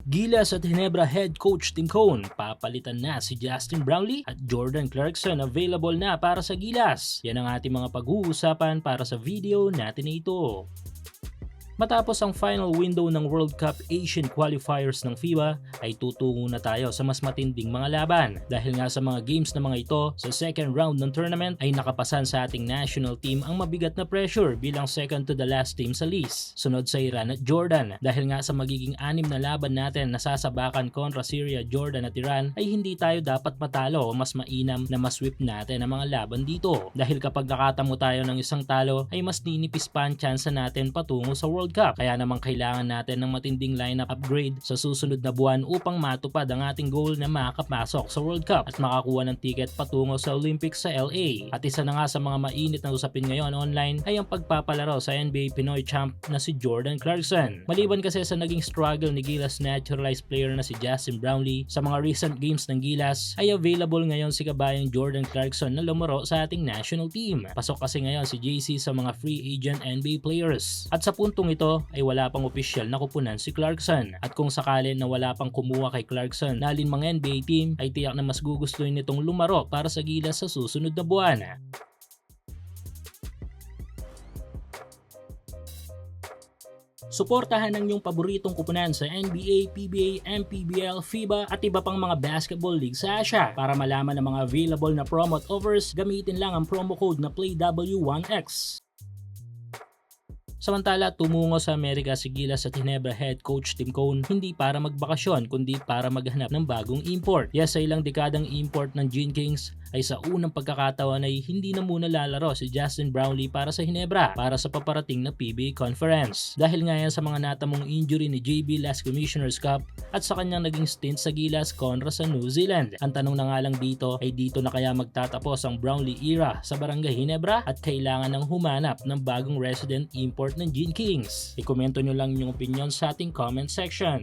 Gilas at Ginebra head coach Tim Cone, papalitan na si Justin Brownlee at Jordan Clarkson available na para sa Gilas. Yan ang ating mga pag-uusapan para sa video natin na ito. Matapos ang final window ng World Cup Asian Qualifiers ng FIBA ay tutungo na tayo sa mas matinding mga laban. Dahil nga sa mga games na mga ito sa second round ng tournament ay nakapasan sa ating national team ang mabigat na pressure bilang second to the last team sa list. Sunod sa Iran at Jordan. Dahil nga sa magiging 6 na laban natin na sasabakan kontra Syria, Jordan at Iran ay hindi tayo dapat matalo o mas mainam na masweep natin ang mga laban dito. Dahil kapag nakatamo tayo ng isang talo ay mas ninipis pa ang tsansa natin patungo sa World Cup. Kaya naman kailangan natin ng matinding lineup upgrade sa susunod na buwan upang matupad ang ating goal na makapasok sa World Cup at makakuha ng ticket patungo sa Olympics sa LA. At isa na nga sa mga mainit na usapin ngayon online ay ang pagpapalaro sa NBA Pinoy champ na si Jordan Clarkson. Maliban kasi sa naging struggle ni Gilas naturalized player na si Justin Brownlee, sa mga recent games ng Gilas ay available ngayon si kabayang Jordan Clarkson na lumaro sa ating national team. Pasok kasi ngayon si JC sa mga free agent NBA players. At sa puntong ito ay wala pang opisyal na kupunan si Clarkson. At kung sakali na wala pang kumuha kay Clarkson na alinmang NBA team ay tiyak na mas gugustuhin nitong lumaro para sa Gilas sa susunod na buwan. Suportahan ang iyong paboritong kupunan sa NBA, PBA, MPBL, FIBA at iba pang mga basketball league sa Asia. Para malaman ang mga available na promo at offers, gamitin lang ang promo code na PLAYW1X. Samantala, tumungo sa Amerika si Gilas at Ginebra head coach Tim Cone hindi para magbakasyon kundi para maghanap ng bagong import. Yes, sa ilang dekadang import ng Gene Kings ay sa unang pagkakataon ay hindi na muna lalaro si Justin Brownlee para sa Ginebra para sa paparating na PBA Conference. Dahil nga yan sa mga natamong injury ni JB last Commissioner's Cup at sa kanyang naging stint sa Gilas kontra sa New Zealand. Ang tanong na nga lang dito ay dito na kaya magtatapos ang Brownlee era sa Barangay Ginebra at kailangan ng humanap ng bagong resident import ng Gene Kings. I-komento nyo lang yung opinion sa ating comment section.